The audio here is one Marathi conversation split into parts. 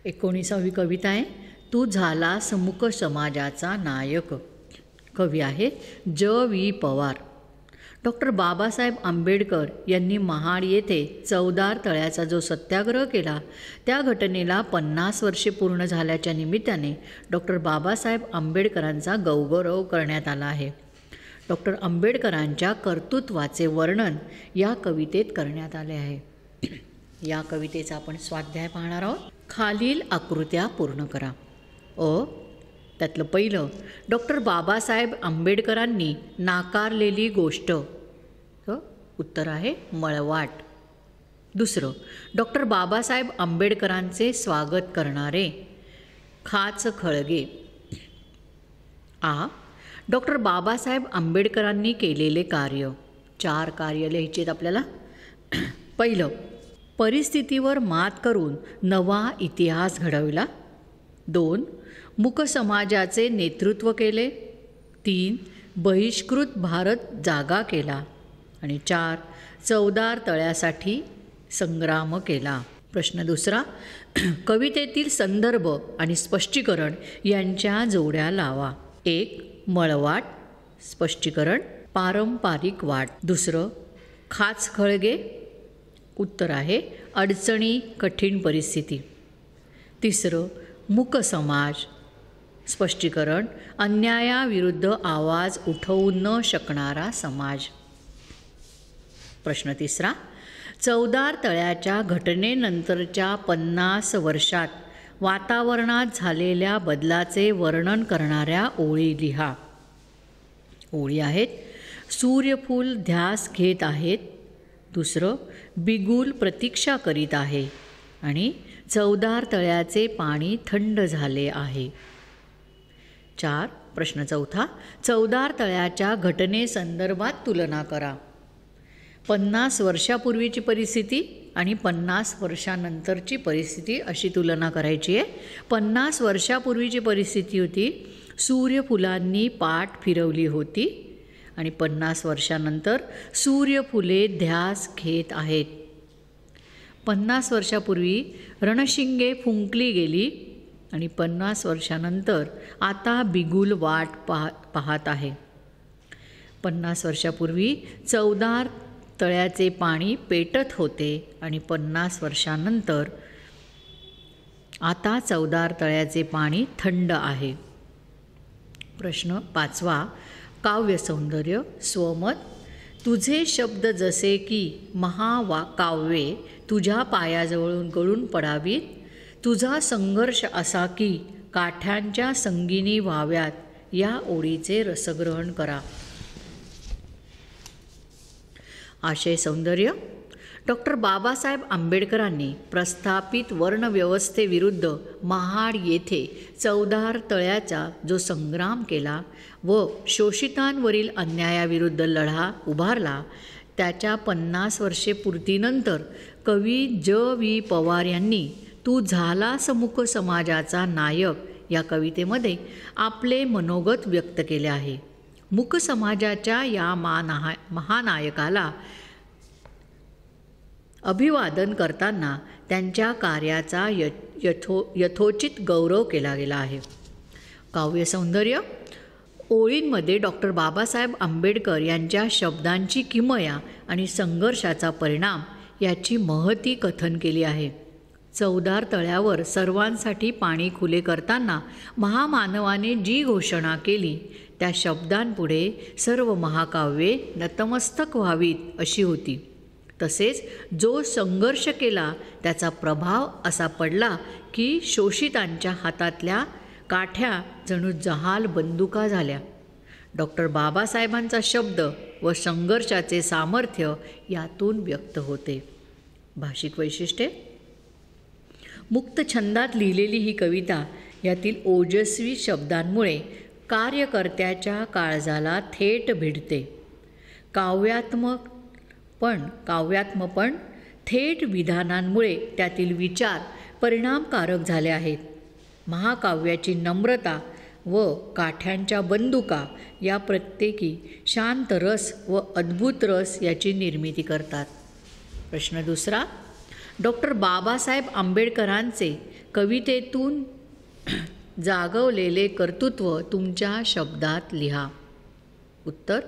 19वी कविता आहे, तू झालास मूक समाजाचा नायक. कवी आहे ज.वी. पवार. डॉक्टर बाबासाहेब आंबेडकर यांनी महाड येथे चवदार तळ्याचा जो सत्याग्रह केला, त्या घटनेला 50 वर्षे पूर्ण झाल्याच्या निमित्ताने डॉक्टर बाबासाहेब आंबेडकरांचा गौरव करण्यात आला आहे. डॉक्टर आंबेडकरांच्या कर्तृत्वाचे वर्णन या कवितेत करण्यात आले आहे. या कवितेचा आपण स्वाध्याय पाहणार आहोत. खालील आकृत्या पूर्ण करा. त्यातलं पहिलं, डॉक्टर बाबासाहेब आंबेडकरांनी नाकारलेली गोष्ट. उत्तर आहे मळवाट. दुसरं, डॉक्टर बाबासाहेब आंबेडकरांचे स्वागत करणारे खाच खळगे. डॉक्टर बाबासाहेब आंबेडकरांनी केलेले कार्य. 4 कार्य लिहायचे आहेत आपल्याला. पहिलं, परिस्थितीवर मात करून नवा इतिहास घडविला. 2, मूक समाजाचे नेतृत्व केले. 3, बहिष्कृत भारत जागा केला. आणि 4, चवदार तळ्यासाठी संग्राम केला. प्रश्न दुसरा, कवितेतील संदर्भ आणि स्पष्टीकरण यांच्या जोड्या लावा. 1, मळवाट. स्पष्टीकरण, पारंपरिक वाट. दुसरं, खाच खळगे. उत्तर आहे अडचणी, कठीण परिस्थिती. तिसरं, मूक समाज. स्पष्टीकरण, अन्यायाविरुद्ध आवाज उठवू न शकणारा समाज. प्रश्न तिसरा, चवदार तळ्याच्या घटनेनंतरच्या 50 वर्षात वातावरणात झालेल्या बदलाचे वर्णन करणाऱ्या ओळी लिहा. ओळी आहेत, सूर्यफूल ध्यास घेत आहेत. दुसरं, बिगुल प्रतीक्षा करीत आहे. आणि चवदार तळ्याचे पाणी थंड झाले आहे. 4, प्रश्न चौथा, चवदार तळ्याच्या घटनेसंदर्भात तुलना करा. 50 वर्षापूर्वीची परिस्थिती आणि 50 वर्षानंतरची परिस्थिती अशी तुलना करायची आहे. 50 वर्षापूर्वीची परिस्थिती होती, सूर्यफुलांनी पाठ फिरवली होती. आणि 50 वर्षानंतर सूर्यफुले ध्यास घेत आहेत. 50 वर्षापूर्वी रणशिंगे फुंकली गेली आणि 50 वर्षानंतर आता बिगुल वाट पाहत आहे. 50 वर्षापूर्वी चवदार तळ्याचे पाणी पेटत होते आणि 50 वर्षानंतर आता चवदार तळ्याचे पाणी थंड आहे. प्रश्न 5वा, काव्यसौंदर्य. स्वमत, तुझे शब्द जसे की काव्ये तुझ्या पायाजवळून गळून पडावीत. तुझा संघर्ष असा की काठ्यांच्या संगिनी व्हाव्यात. या ओळीचे रसग्रहण करा. आशय सौंदर्य, डॉक्टर बाबासाहेब आंबेडकरांनी प्रस्थापित वर्णव्यवस्थेविरुद्ध महाड येथे चवदार तळ्याचा जो संग्राम केला व शोषितांवरील अन्यायाविरुद्ध लढा उभारला, त्याच्या 50 वर्षे पूर्तीनंतर कवी ज.वी. पवार यांनी तू झालास मूक समाजाचा नायक या कवितेमध्ये आपले मनोगत व्यक्त केले आहे. मूक समाजाच्या या महानायकाला अभिवादन करताना त्यांच्या कार्याचा यथोचित गौरव केला गेला आहे. काव्यसौंदर्य, ओळींमध्ये डॉक्टर बाबासाहेब आंबेडकर यांच्या शब्दांची किमया आणि संघर्षाचा परिणाम याची महती कथन केली आहे. चवदार तळ्यावर सर्वांसाठी पाणी खुले करताना महामानवाने जी घोषणा केली त्या शब्दांपुढे सर्व महाकाव्ये नतमस्तक व्हावीत अशी होती. तसेच जो संघर्ष केला त्याचा प्रभाव असा पडला की शोषितांच्या हातातल्या काठ्या जणू जहाल बंदुका झाल्या. डॉक्टर बाबासाहेबांचा शब्द व संघर्षाचे सामर्थ्य यातून व्यक्त होते. भाषिक वैशिष्ट्ये, मुक्त छंदात लिहिलेली ही कविता यातील ओजस्वी शब्दांमुळे कार्यकर्त्याच्या काळजाला थेट भिडते. काव्यात्मपण थेट विधानांमुळे त्यातील विचार परिणामकारक झाले आहेत. महाकाव्याची नम्रता व काठ्यांच्या बंदुका या प्रत्येकी शांत रस व अद्भुत रस याची निर्मिती करतात. प्रश्न दुसरा, डॉक्टर बाबासाहेब आंबेडकरांचे कवितेतून जागवलेले कर्तृत्व तुमच्या शब्दात लिहा. उत्तर: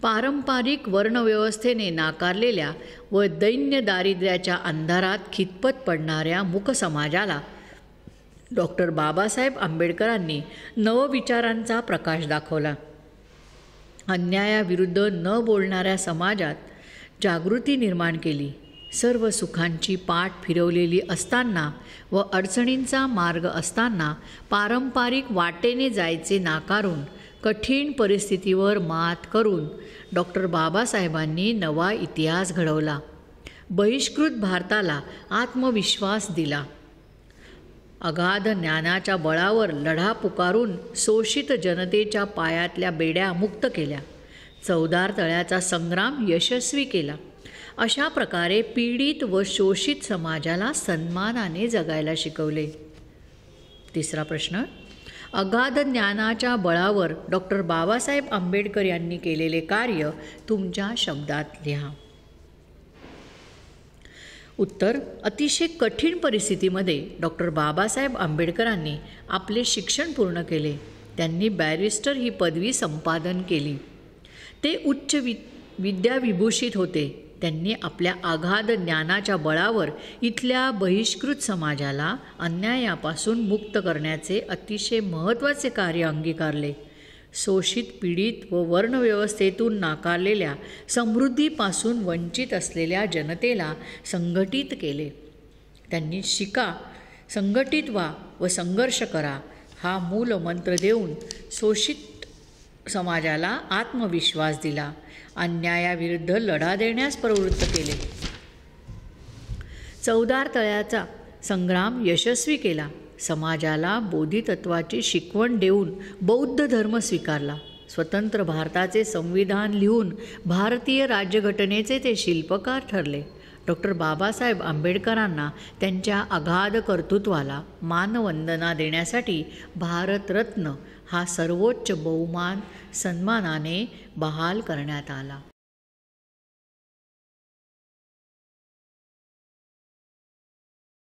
पारंपरिक वर्णव्यवस्थेने नाकारलेल्या व दैन्य दारिद्र्याच्या अंधारात खितपत पडणाऱ्या मूक समाजाला डॉक्टर बाबासाहेब आंबेडकरांनी नवविचारांचा प्रकाश दाखवला. अन्यायाविरुद्ध न बोलणाऱ्या समाजात जागृती निर्माण केली. सर्व सुखांची पाठ फिरवलेली असताना व अडचणींचा मार्ग असताना पारंपरिक वाटेने जायचे नाकारून कठीण परिस्थितीवर मात करून डॉक्टर बाबासाहेबांनी नवा इतिहास घडवला. बहिष्कृत भारताला आत्मविश्वास दिला. अगाध ज्ञानाच्या बळावर लढा पुकारून शोषित जनतेच्या पायातल्या बेड्या मुक्त केल्या. चवदार तळ्याचा संग्राम यशस्वी केला. अशा प्रकारे पीडित व शोषित समाजाला सन्मानाने जगायला शिकवले. तिसरा प्रश्न: अगाध ज्ञानाच्या बळावर डॉक्टर बाबासाहेब आंबेडकर यांनी केलेले कार्य तुमच्या शब्दात लिहा. उत्तर: अतिशय कठीण परिस्थितीमध्ये डॉक्टर बाबासाहेब आंबेडकरांनी आपले शिक्षण पूर्ण केले. त्यांनी बॅरिस्टर ही पदवी संपादन केली. ते उच्च विद्याविभूषित होते. त्यांनी आपल्या अगाध ज्ञानाच्या बळावर इथल्या बहिष्कृत समाजाला अन्यायापासून मुक्त करण्याचे अतिशय महत्त्वाचे कार्य अंगीकारले. शोषित, पीडित व वर्णव्यवस्थेतून नाकारलेल्या, समृद्धीपासून वंचित असलेल्या जनतेला संघटित केले. त्यांनी शिका, संघटित व्हा व संघर्ष करा हा मूल मंत्र देऊन शोषित समाजाला आत्मविश्वास दिला. अन्यायाविरुद्ध लढा देण्यास प्रवृत्त केले. चवदार तळ्याचा संग्राम यशस्वी केला. समाजाला बोधितत्वाची शिकवण देऊन बौद्ध धर्म स्वीकारला. स्वतंत्र भारताचे संविधान लिहून भारतीय राज्यघटनेचे ते शिल्पकार ठरले. डॉक्टर बाबासाहेब आंबेडकरांना त्यांच्या अगाध कर्तृत्वाला मानवंदना देण्यासाठी भारतरत्न हा सर्वोच्च बहुमान सन्मानाने बहाल करण्यात आला.